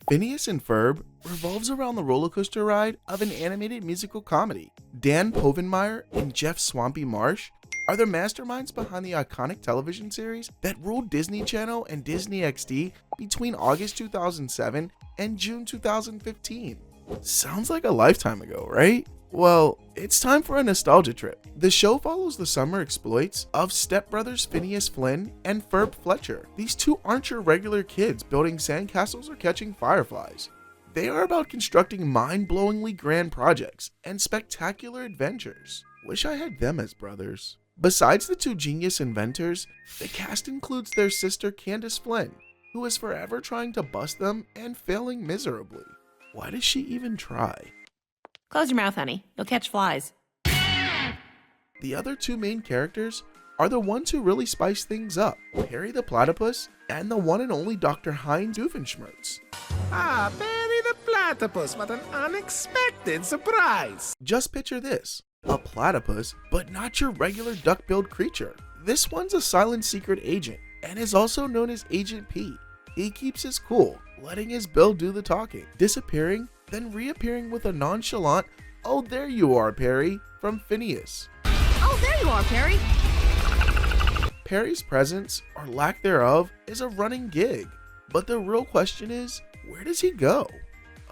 Phineas and Ferb revolves around the roller coaster ride of an animated musical comedy. Dan Povenmire and Jeff Swampy Marsh are the masterminds behind the iconic television series that ruled Disney Channel and Disney XD between August 2007 and June 2015. Sounds like a lifetime ago, right? Well, it's time for a nostalgia trip. The show follows the summer exploits of stepbrothers Phineas Flynn and Ferb Fletcher. These two aren't your regular kids building sandcastles or catching fireflies. They are about constructing mind-blowingly grand projects and spectacular adventures. Wish I had them as brothers. Besides the two genius inventors, the cast includes their sister Candace Flynn, who is forever trying to bust them and failing miserably. Why does she even try? Close your mouth, honey. You'll catch flies. The other two main characters are the ones who really spice things up, Perry the Platypus and the one and only Dr. Heinz Doofenshmirtz. Ah, Perry the Platypus, what an unexpected surprise! Just picture this, a platypus, but not your regular duck-billed creature. This one's a silent secret agent, and is also known as Agent P. He keeps his cool, letting his bill do the talking, disappearing, then reappearing with a nonchalant, "Oh, there you are, Perry," from Phineas. Oh, there you are, Perry. Perry's presence, or lack thereof, is a running gig. But the real question is, where does he go?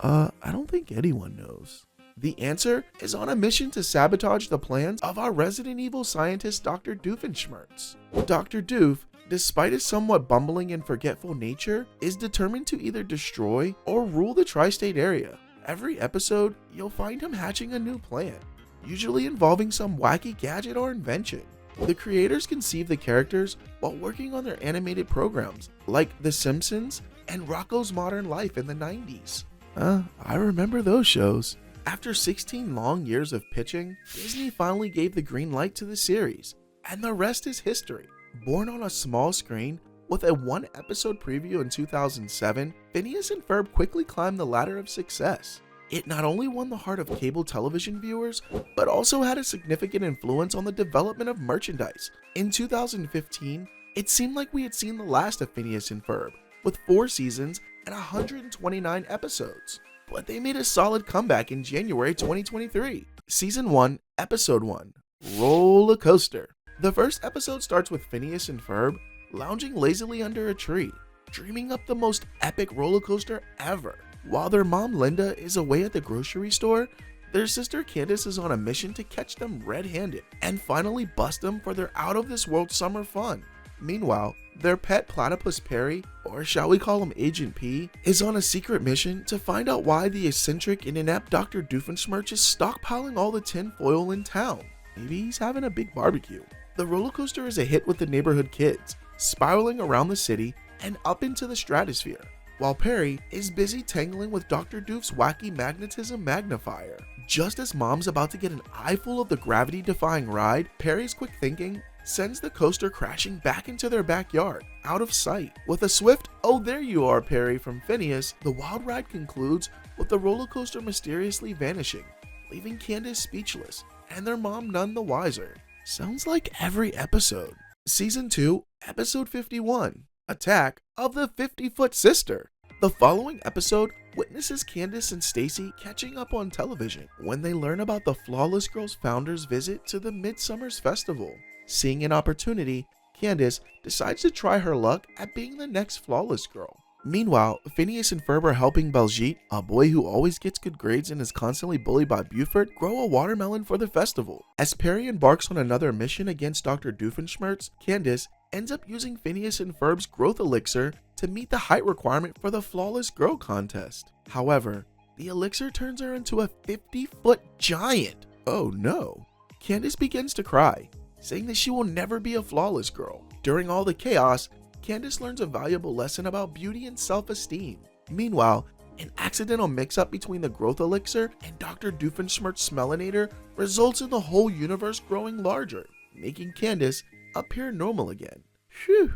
I don't think anyone knows. The answer is on a mission to sabotage the plans of our Resident Evil scientist Dr. Doofenshmirtz. Dr. Doof, despite his somewhat bumbling and forgetful nature, is determined to either destroy or rule the tri-state area. Every episode, you'll find him hatching a new plan, usually involving some wacky gadget or invention. The creators conceived the characters while working on their animated programs, like The Simpsons and Rocko's Modern Life in the 90s. I remember those shows. After 16 long years of pitching, Disney finally gave the green light to the series, and the rest is history. Born on a small screen, with a one-episode preview in 2007, Phineas and Ferb quickly climbed the ladder of success. It not only won the heart of cable television viewers, but also had a significant influence on the development of merchandise. In 2015, it seemed like we had seen the last of Phineas and Ferb, with 4 seasons and 129 episodes. But they made a solid comeback in January 2023. Season 1, Episode 1, Rollercoaster. The first episode starts with Phineas and Ferb lounging lazily under a tree, dreaming up the most epic roller coaster ever. While their mom Linda is away at the grocery store, their sister Candace is on a mission to catch them red-handed and finally bust them for their out-of-this-world summer fun. Meanwhile, their pet platypus Perry, or shall we call him Agent P, is on a secret mission to find out why the eccentric and inept Dr. Doofenshmirtz is stockpiling all the tin foil in town. Maybe he's having a big barbecue. The roller coaster is a hit with the neighborhood kids, spiraling around the city and up into the stratosphere, while Perry is busy tangling with Dr. Doof's wacky magnetism magnifier. Just as Mom's about to get an eyeful of the gravity-defying ride, Perry's quick thinking sends the coaster crashing back into their backyard, out of sight. With a swift, "Oh, there you are, Perry," from Phineas, the wild ride concludes with the roller coaster mysteriously vanishing, leaving Candace speechless and their mom none the wiser. Sounds like every episode. Season 2, Episode 51, Attack of the 50-Foot Sister. The following episode witnesses Candace and Stacy catching up on television when they learn about the Flawless Girls founder's visit to the Midsummer's Festival. Seeing an opportunity, Candace decides to try her luck at being the next Flawless Girl. Meanwhile, Phineas and Ferb are helping Baljeet, a boy who always gets good grades and is constantly bullied by Buford, grow a watermelon for the festival. As Perry embarks on another mission against Dr. Doofenshmirtz, Candace ends up using Phineas and Ferb's growth elixir to meet the height requirement for the Flawless Girl contest. However, the elixir turns her into a 50-foot giant. Oh no. Candace begins to cry, saying that she will never be a Flawless Girl. During all the chaos, Candace learns a valuable lesson about beauty and self-esteem. Meanwhile, an accidental mix-up between the growth elixir and Dr. Doofenshmirtz's smelinator results in the whole universe growing larger, making Candace appear normal again. Phew!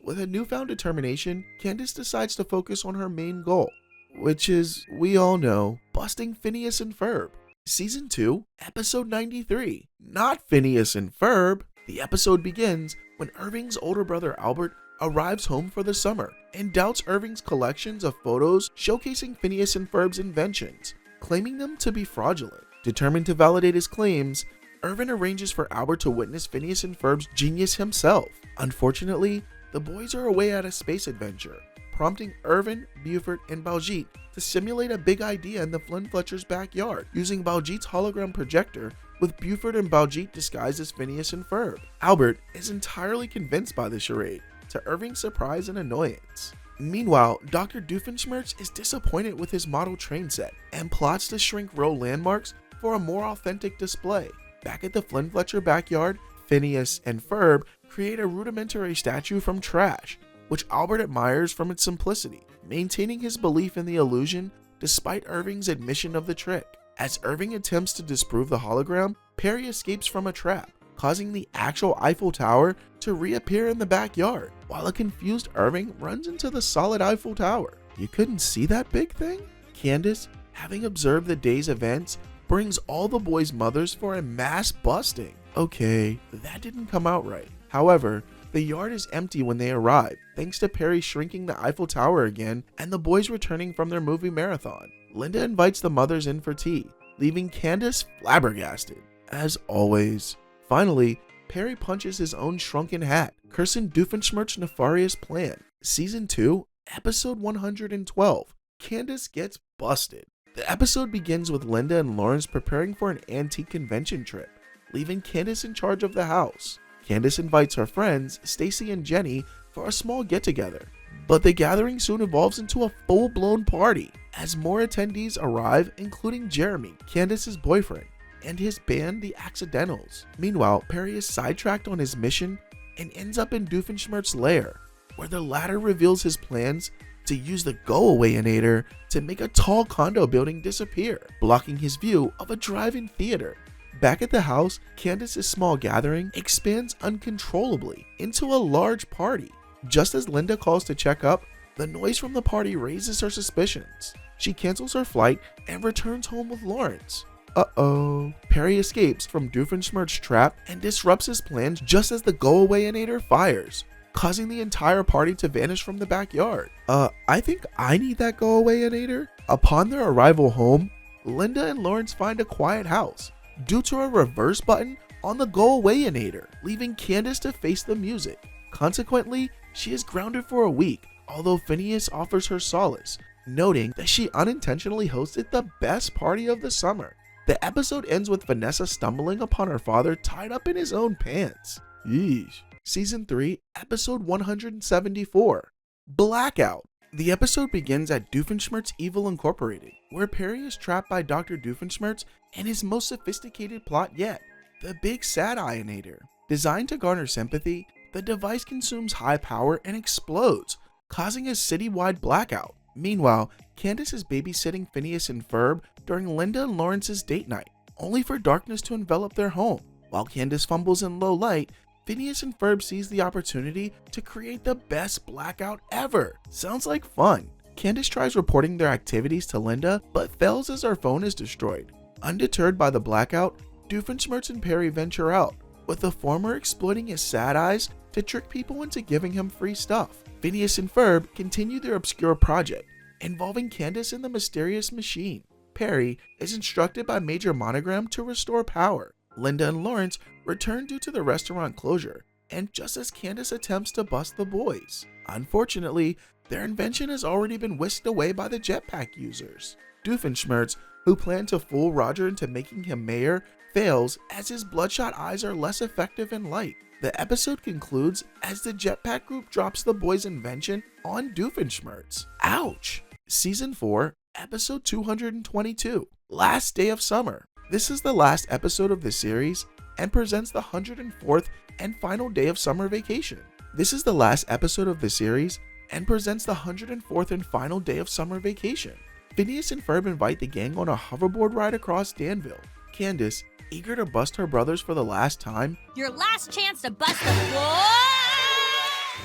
With a newfound determination, Candace decides to focus on her main goal, which is, we all know, busting Phineas and Ferb. Season 2, Episode 93, Not Phineas and Ferb. The episode begins when Irving's older brother Albert arrives home for the summer and doubts Irving's collections of photos showcasing Phineas and Ferb's inventions, claiming them to be fraudulent. Determined to validate his claims, Irving arranges for Albert to witness Phineas and Ferb's genius himself. Unfortunately, the boys are away at a space adventure, prompting Irving, Buford, and Baljeet to simulate a big idea in the Flynn Fletcher's backyard, using Baljeet's hologram projector, with Buford and Baljeet disguised as Phineas and Ferb. Albert is entirely convinced by the charade, to Irving's surprise and annoyance. Meanwhile, Dr. Doofenshmirtz is disappointed with his model train set and plots to shrink row landmarks for a more authentic display. Back at the Flynn Fletcher backyard, Phineas and Ferb create a rudimentary statue from trash, which Albert admires from its simplicity, maintaining his belief in the illusion despite Irving's admission of the trick. As Irving attempts to disprove the hologram, Perry escapes from a trap, causing the actual Eiffel Tower to reappear in the backyard, while a confused Irving runs into the solid Eiffel Tower. You couldn't see that big thing? Candace, having observed the day's events, brings all the boys' mothers for a mass busting. Okay, that didn't come out right. However, the yard is empty when they arrive, thanks to Perry shrinking the Eiffel Tower again and the boys returning from their movie marathon. Linda invites the mothers in for tea, leaving Candace flabbergasted, as always. Finally, Perry punches his own shrunken hat, cursing Doofenshmirtz's nefarious plan. Season 2, Episode 112, Candace Gets Busted. The episode begins with Linda and Lawrence preparing for an antique convention trip, leaving Candace in charge of the house. Candace invites her friends, Stacy and Jenny, for a small get-together, but the gathering soon evolves into a full-blown party as more attendees arrive, including Jeremy, Candace's boyfriend, and his band, the Accidentals. Meanwhile, Perry is sidetracked on his mission and ends up in Doofenshmirtz's lair, where the latter reveals his plans to use the go-away-inator to make a tall condo building disappear, blocking his view of a drive-in theater. Back at the house, Candace's small gathering expands uncontrollably into a large party. Just as Linda calls to check up, the noise from the party raises her suspicions. She cancels her flight and returns home with Lawrence. Uh-oh. Perry escapes from Doofenshmirtz's trap and disrupts his plans just as the go-away-inator fires, causing the entire party to vanish from the backyard. I think I need that go-away-inator. Upon their arrival home, Linda and Lawrence find a quiet house due to a reverse button on the go-away-inator, leaving Candace to face the music. Consequently, she is grounded for a week, although Phineas offers her solace, noting that she unintentionally hosted the best party of the summer. The episode ends with Vanessa stumbling upon her father tied up in his own pants. Yeesh. Season 3, Episode 174, Blackout. The episode begins at Doofenshmirtz Evil Incorporated, where Perry is trapped by Dr. Doofenshmirtz and his most sophisticated plot yet, the Big Sad Ionator. Designed to garner sympathy, the device consumes high power and explodes, causing a citywide blackout. Meanwhile, Candace is babysitting Phineas and Ferb during Linda and Lawrence's date night, only for darkness to envelop their home. While Candace fumbles in low light, Phineas and Ferb seize the opportunity to create the best blackout ever. Sounds like fun. Candace tries reporting their activities to Linda, but fails as her phone is destroyed. Undeterred by the blackout, Doofenshmirtz and Perry venture out, with the former exploiting his sad eyes to trick people into giving him free stuff. Phineas and Ferb continue their obscure project, involving Candace and the mysterious machine. Perry is instructed by Major Monogram to restore power. Linda and Lawrence return due to the restaurant closure, and just as Candace attempts to bust the boys. Unfortunately, their invention has already been whisked away by the jetpack users. Doofenshmirtz, who planned to fool Roger into making him mayor, fails as his bloodshot eyes are less effective in light. The episode concludes as the jetpack group drops the boys' invention on Doofenshmirtz. Ouch! Season 4, Episode 222, Last Day of Summer. This is the last episode of the series and presents the 104th and final day of summer vacation. This is the last episode of the series and presents the 104th and final day of summer vacation. Phineas and Ferb invite the gang on a hoverboard ride across Danville. Candace, eager to bust her brothers for the last time, Your last chance to bust the floor!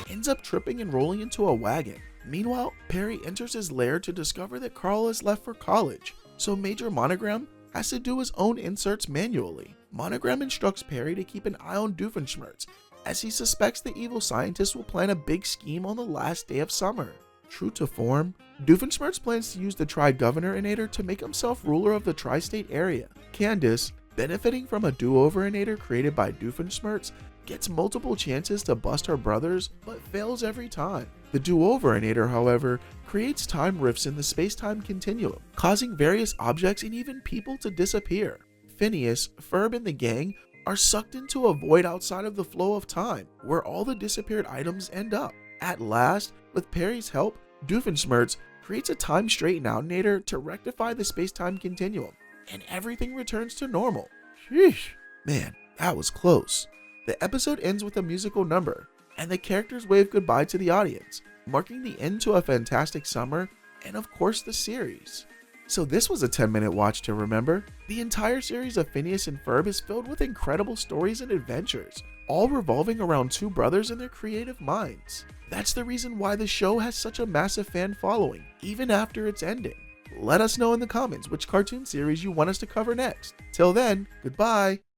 ends up tripping and rolling into a wagon. Meanwhile, Perry enters his lair to discover that Carl has left for college, so Major Monogram has to do his own inserts manually. Monogram instructs Perry to keep an eye on Doofenshmirtz as he suspects the evil scientist will plan a big scheme on the last day of summer. True to form, Doofenshmirtz plans to use the Tri-Governorator to make himself ruler of the tri-state area. Candace, benefiting from a do-overinator created by Doofenshmirtz, gets multiple chances to bust her brothers, but fails every time. The do-overinator, however, creates time rifts in the space-time continuum, causing various objects and even people to disappear. Phineas, Ferb, and the gang are sucked into a void outside of the flow of time, where all the disappeared items end up. At last, with Perry's help, Doofenshmirtz creates a time straightenator to rectify the space-time continuum, and everything returns to normal. Sheesh, man, that was close. The episode ends with a musical number, and the characters wave goodbye to the audience, marking the end to a fantastic summer, and of course the series. So this was a 10-minute watch to remember. The entire series of Phineas and Ferb is filled with incredible stories and adventures, all revolving around two brothers and their creative minds. That's the reason why the show has such a massive fan following, even after its ending. Let us know in the comments which cartoon series you want us to cover next. Till then, goodbye!